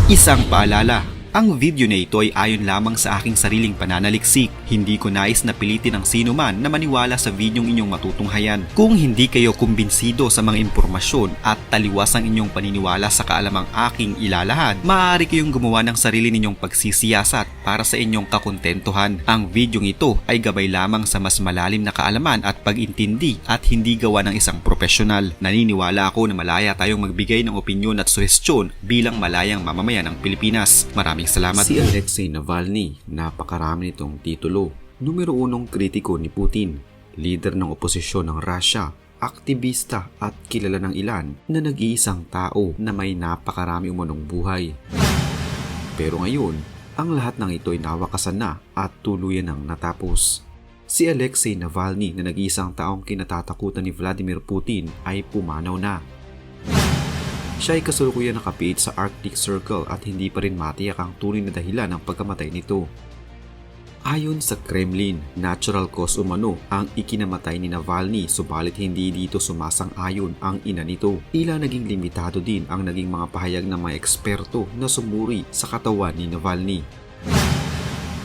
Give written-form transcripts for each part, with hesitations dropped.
Isang paalala, ang video na ito ay ayon lamang sa aking sariling pananaliksik. Hindi ko nais na pilitin ang sino man na maniwala sa videong inyong matutunghayan. Kung hindi kayo kumbinsido sa mga impormasyon at taliwas ang inyong paniniwala sa kaalamang aking ilalahad, maaari kayong gumawa ng sarili ninyong pagsisiyasat para sa inyong kakontentuhan. Ang videong ito ay gabay lamang sa mas malalim na kaalaman at pag-intindi at hindi gawa ng isang profesional. Naniniwala ako na malaya tayong magbigay ng opinyon at suhestyon bilang malayang mamamayan ng Pilipinas. Maraming salamat. Si Alexei Navalny, napakarami nitong titulo. Numero 1 kritiko ni Putin, leader ng oposisyon ng Russia, aktivista at kilala ng ilan na nag-iisang tao na may napakarami umanong buhay. Pero ngayon, ang lahat ng ito ay nawakasan na at tuluyan ng natapos. Si Alexei Navalny na nag-iisang taong kinatatakutan ni Vladimir Putin ay pumanaw na. Siya ay kasalukuyan nakapiit sa Arctic Circle at hindi pa rin matiyak ang tunay na dahilan ng pagkamatay nito. Ayon sa Kremlin, natural cause umano ang ikinamatay ni Navalny, subalit hindi dito sumasang-ayon ang ina nito. Tila naging limitado din ang naging mga pahayag ng mga eksperto na sumuri sa katawan ni Navalny.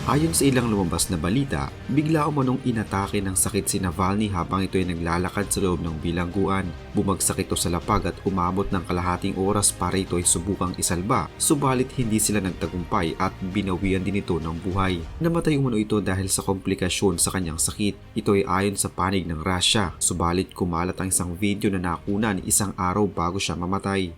Ayon sa ilang lumabas na balita, bigla umanong inatake ng sakit si Navalny habang ito ay naglalakad sa loob ng bilangguan. Bumagsak ito sa lapag at umabot ng kalahating oras para ito ay subukang isalba, subalit hindi sila nagtagumpay at binawian din ito ng buhay. Namatay umano ito dahil sa komplikasyon sa kanyang sakit. Ito ay ayon sa panig ng Russia, subalit kumalat ang isang video na nakunan isang araw bago siya mamatay.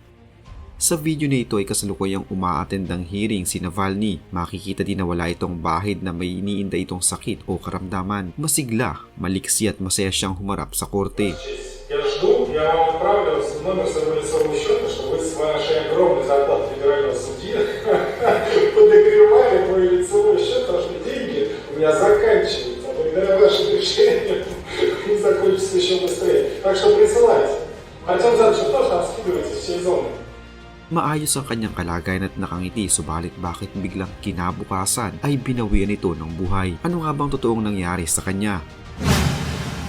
Sa video na ito ay kasalukuyang umaattend ng hearing si Navalny. Makikita din na wala itong bahid na may iniinda itong sakit o karamdaman. Masigla, maliksi at masaya siyang humarap sa korte. Я жду, я вам отправлю номер своего лицевого счета, чтобы вы с вашей огромной зарплаты федерального судьи подогревали мой лицевой счет, потому что деньги у меня заканчиваются. Благодаря вашим решениям они закончатся еще быстрее. Так что присылайте. Хотя завтра тоже там скидывайте все зоны. Maayos ang kanyang kalagayan at nakangiti, subalit bakit biglang kinabukasan ay binawian ito ng buhay? Ano nga bang totoong nangyari sa kanya?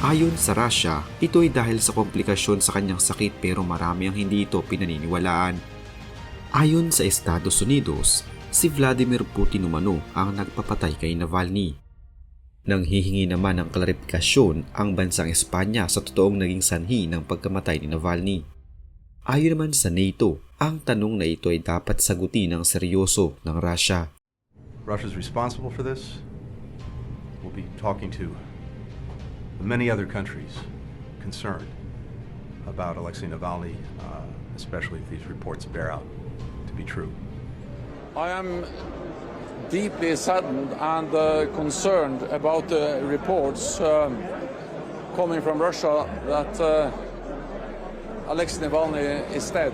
Ayon sa Russia, ito ay dahil sa komplikasyon sa kanyang sakit pero marami ang hindi ito pinaniniwalaan. Ayon sa Estados Unidos, si Vladimir Putin umano ang nagpapatay kay Navalny. Nanghihingi naman ng klarifikasyon ang bansang Espanya sa totoong naging sanhi ng pagkamatay ni Navalny. Ayon naman sa NATO, ang tanong na ito ay dapat sagutin ng seryoso ng Russia. Russia's responsible for this. We'll be talking to many other countries concerned about Alexei Navalny, especially if these reports bear out to be true. I am deeply saddened and concerned about the reports coming from Russia that Alexei Navalny is dead.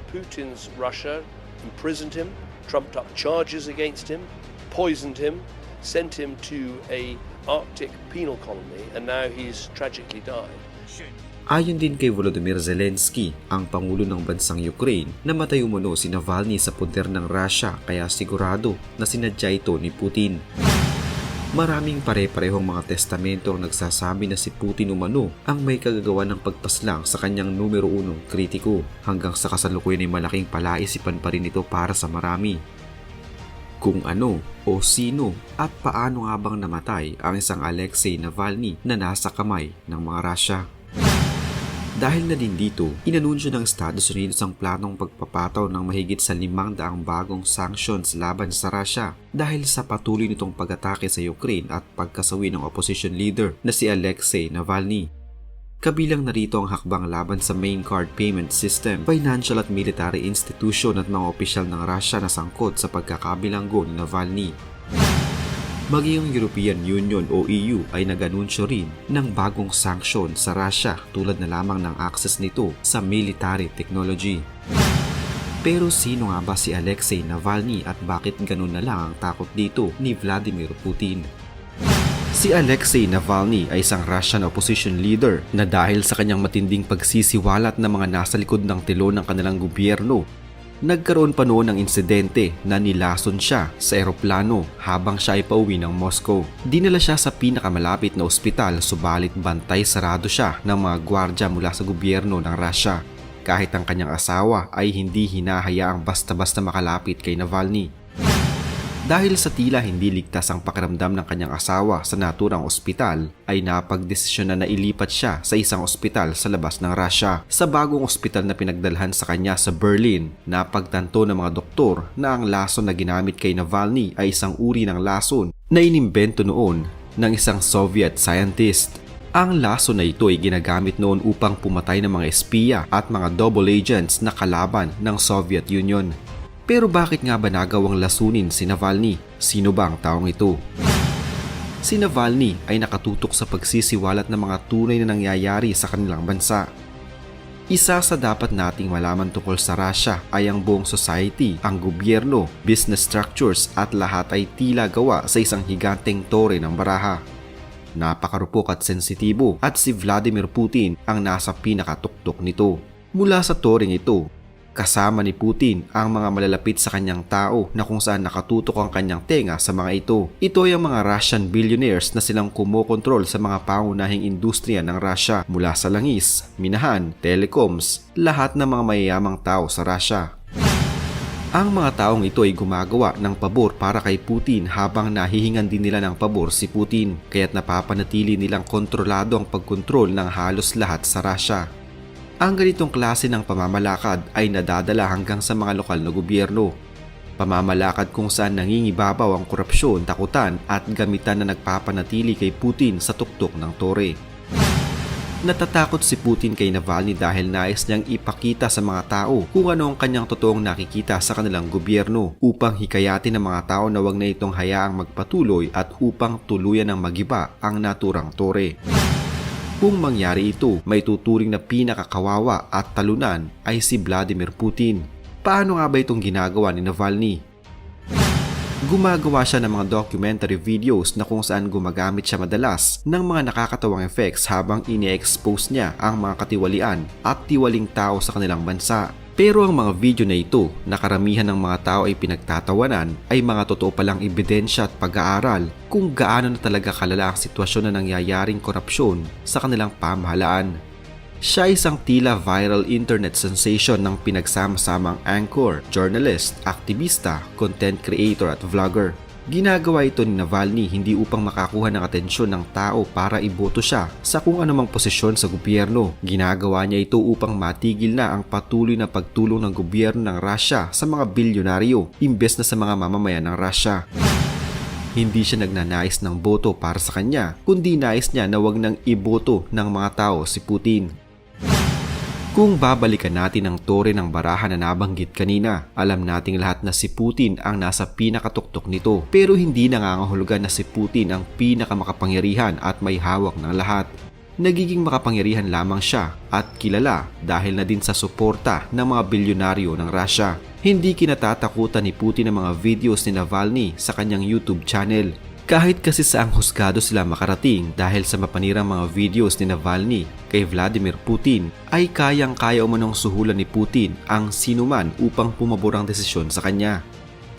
Putin's Russia imprisoned him, trumped up charges against him, poisoned him, sent him to a Arctic penal colony, and now he's tragically died. Ayon din kay Volodymyr Zelensky, ang pangulo ng bansang Ukraine, namatay umano si Navalny sa poder ng Russia kaya sigurado na sinadya ito ni Putin. Maraming pare-parehong mga testamento ang nagsasabi na si Putin umano ang may kagagawa ng pagpaslang sa kanyang numero 1 kritiko, hanggang sa kasalukuyan ay malaking palaisipan pa rin ito para sa marami. Kung ano o sino at paano nga bang namatay ang isang Alexei Navalny na nasa kamay ng mga Russia. Dahil na din dito, inanunsyo ng Estados Unidos ang planong pagpapataw ng mahigit sa 500 bagong sanctions laban sa Russia dahil sa patuloy nitong pag-atake sa Ukraine at pagkasawi ng opposition leader na si Alexei Navalny. Kabilang narito ang hakbang laban sa main card payment system, financial at military institution at mga opisyal ng Russia na sangkot sa pagkakabilanggo ni Navalny. Maging ang European Union o EU ay nag-anunsyo rin ng bagong sanksyon sa Russia tulad na lamang ng access nito sa military technology. Pero sino nga ba si Alexei Navalny at bakit ganun na lang ang takot dito ni Vladimir Putin? Si Alexei Navalny ay isang Russian opposition leader na dahil sa kanyang matinding pagsisiwalat ng mga nasa likod ng telon ng kanilang gobyerno, nagkaroon pa noon ng insidente na nilason siya sa eroplano habang siya ay pauwi ng Moscow. Dinala siya sa pinakamalapit na ospital, subalit bantay sarado siya ng mga gwardya mula sa gobyerno ng Russia. kahit ang kanyang asawa ay hindi hinahayaang basta-basta makalapit kay Navalny. Dahil sa tila hindi ligtas ang pakiramdam ng kanyang asawa sa naturang ospital, ay napagdesisyon na ilipat siya sa isang ospital sa labas ng Russia. Sa bagong ospital na pinagdalhan sa kanya sa Berlin, napagtanto ng mga doktor na ang lason na ginamit kay Navalny ay isang uri ng lason na inimbento noon ng isang Soviet scientist. Ang lason na ito ay ginagamit noon upang pumatay ng mga espiya at mga double agents na kalaban ng Soviet Union. Pero bakit nga ba nagawang lasunin si Navalny? Sino ba ang taong ito? Si Navalny ay nakatutok sa pagsisiwalat ng mga tunay na nangyayari sa kanilang bansa. Isa sa dapat nating malaman tungkol sa Russia ay ang buong society, ang gobyerno, business structures at lahat ay tila gawa sa isang higanteng tore ng baraha. Napakarupok at sensitibo at si Vladimir Putin ang nasa pinakatuktok nito. Mula sa toreng ito, kasama ni Putin ang mga malalapit sa kanyang tao na kung saan nakatutok ang kanyang tenga sa mga ito. Ito ay ang mga Russian billionaires na silang kumokontrol sa mga pangunahing industriya ng Russia mula sa langis, minahan, telecoms, lahat ng mga mayayamang tao sa Russia. Ang mga taong ito ay gumagawa ng pabor para kay Putin habang nahihingan din nila ng pabor si Putin, kaya't napapanatili nilang kontrolado ang pagkontrol ng halos lahat sa Russia. Ang ganitong klase ng pamamalakad ay nadadala hanggang sa mga lokal na gobyerno. Pamamalakad kung saan nangingibabaw ang korupsyon, takutan at gamitan na nagpapanatili kay Putin sa tuktok ng tore. Natatakot si Putin kay Navalny dahil nais niyang ipakita sa mga tao kung ano ang kanyang totoong nakikita sa kanilang gobyerno upang hikayatin ng mga tao na wag na itong hayaang magpatuloy at upang tuluyan ng magiba ang naturang tore. Kung mangyari ito, may tuturing na pinakakawawa at talunan ay si Vladimir Putin. Paano nga ba itong ginagawa ni Navalny? Gumagawa siya ng mga documentary videos na kung saan gumagamit siya madalas ng mga nakakatawang effects habang ini-expose niya ang mga katiwalian at tiwaling tao sa kanilang bansa. Pero ang mga video na ito na karamihan ng mga tao ay pinagtatawanan ay mga totoo palang ebidensya at pag-aaral kung gaano na talaga kalala ang sitwasyon na nangyayaring korupsyon sa kanilang pamahalaan. Siya isang tila viral internet sensation ng pinagsama-samang anchor, journalist, aktivista, content creator at vlogger. Ginagawa ito ni Navalny hindi upang makakuha ng atensyon ng tao para iboto siya sa kung anumang posisyon sa gobyerno. Ginagawa niya ito upang matigil na ang patuloy na pagtulong ng gobyerno ng Russia sa mga bilyonaryo imbes na sa mga mamamayan ng Russia. Hindi siya nagnanais ng boto para sa kanya, kundi nais niya na wag nang iboto ng mga tao si Putin. Kung babalikan natin ang tore ng baraha na nabanggit kanina, alam nating lahat na si Putin ang nasa pinakatuktok nito. Pero hindi nangangahulugan na si Putin ang pinakamakapangyarihan at may hawak ng lahat. Nagiging makapangyarihan lamang siya at kilala dahil na din sa suporta ng mga bilyonaryo ng Russia. Hindi kinatatakutan ni Putin ang mga videos ni Navalny sa kanyang YouTube channel. Kahit kasi saang husgado sila makarating dahil sa mapanirang mga videos ni Navalny kay Vladimir Putin, ay kayang-kaya umanong suhulan ni Putin ang sinuman upang pumabor ang desisyon sa kanya.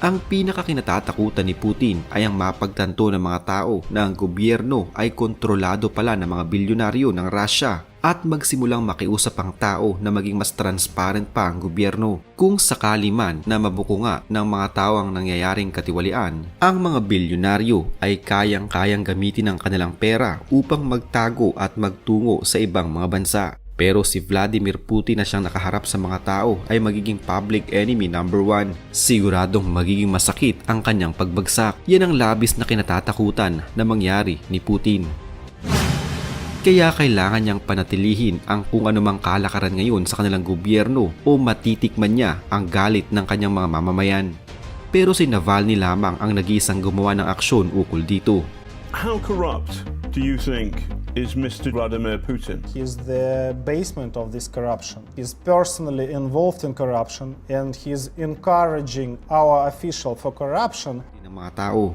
Ang pinakakinatatakutan ni Putin ay ang mapagtanto ng mga tao na ang gobyerno ay kontrolado pala ng mga bilyonaryo ng Russia at magsimulang makiusap ang tao na maging mas transparent pa ang gobyerno. Kung sakali man na mabuko nga ng mga tao ang nangyayaring katiwalian, ang mga bilyonaryo ay kayang-kayang gamitin ang kanilang pera upang magtago at magtungo sa ibang mga bansa. Pero si Vladimir Putin na siyang nakaharap sa mga tao ay magiging public enemy number 1. Siguradong magiging masakit ang kanyang pagbagsak. Yan ang labis na kinatatakutan na mangyari ni Putin. Kaya kailangan niyang panatilihin ang kung anumang kalakaran ngayon sa kanilang gobyerno o matitikman niya ang galit ng kanyang mga mamamayan. Pero si Navalny lamang ang nag-iisang gumawa ng aksyon ukol dito. How corrupt do you think is Mr. Vladimir Putin? He's the basement of this corruption. He's personally involved in corruption and he's encouraging our official for corruption. Ng mga tao.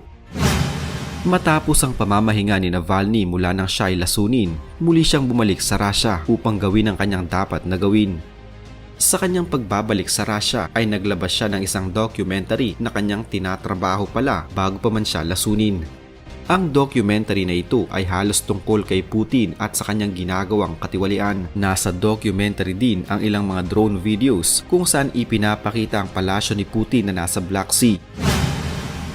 Matapos ang pamamahinga ni Navalny mula nang siya ay lasunin, muli siyang bumalik sa Russia upang gawin ang kanyang dapat na gawin. Sa kanyang pagbabalik sa Russia ay naglabas siya ng isang documentary na kanyang tinatrabaho pala bago pa man siya lasunin. Ang documentary na ito ay halos tungkol kay Putin at sa kanyang ginagawang katiwalian. Nasa documentary din ang ilang mga drone videos kung saan ipinapakita ang palasyo ni Putin na nasa Black Sea.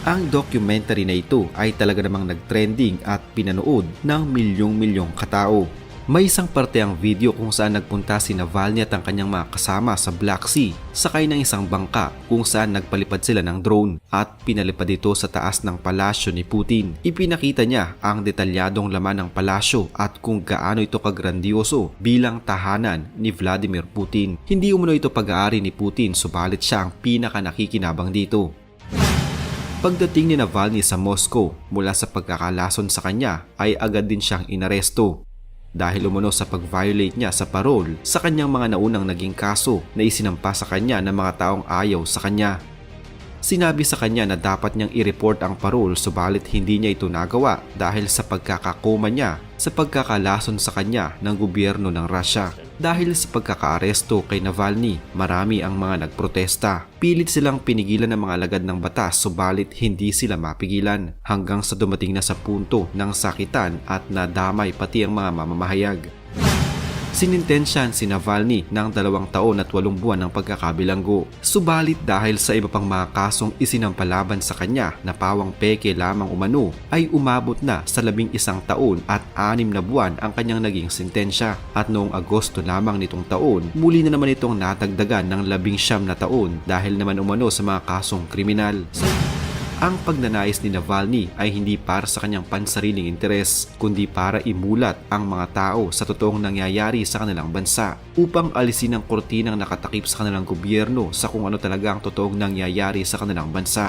Ang documentary na ito ay talaga namang nagtrending at pinanood ng milyong-milyong katao. May isang parte ang video kung saan nagpunta si Navalny at ang kanyang mga kasama sa Black Sea sakay ng isang bangka kung saan nagpalipad sila ng drone at pinalipad ito sa taas ng palasyo ni Putin. Ipinakita niya ang detalyadong laman ng palasyo at kung gaano ito kagrandioso bilang tahanan ni Vladimir Putin. Hindi umano ito pag-aari ni Putin subalit siya ang pinaka nakikinabang dito. Pagdating ni Navalny sa Moscow mula sa pagkakalason sa kanya ay agad din siyang inaresto dahil umano sa pag-violate niya sa parole sa kanyang mga naunang naging kaso na isinampa sa kanya ng mga taong ayaw sa kanya. Sinabi sa kanya na dapat niyang i-report ang parole subalit hindi niya ito nagawa dahil sa pagkakakoma niya sa pagkakalason sa kanya ng gobyerno ng Russia. Dahil sa pagkakaaresto kay Navalny, marami ang mga nagprotesta. Pilit silang pinigilan ng mga alagad ng batas subalit hindi sila mapigilan hanggang sa dumating na sa punto ng sakitan at nadamay pati ang mga mamamahayag. Sinintensyahan si Navalny ng 2 taon at 8 buwan ng pagkakabilanggo. Subalit dahil sa iba pang mga kasong isinampalaban sa kanya na pawang peke lamang umano, ay umabot na sa 11 taon at 6 na buwan ang kanyang naging sentensya. At noong Agosto lamang nitong taon, muli na naman itong natagdagan ng 19 na taon dahil naman umano sa mga kasong kriminal. Ang pagnanais ni Navalny ay hindi para sa kanyang pansariling interes, kundi para imulat ang mga tao sa totoong nangyayari sa kanilang bansa upang alisin ang kurtinang nakatakip sa kanilang gobyerno sa kung ano talaga ang totoong nangyayari sa kanilang bansa.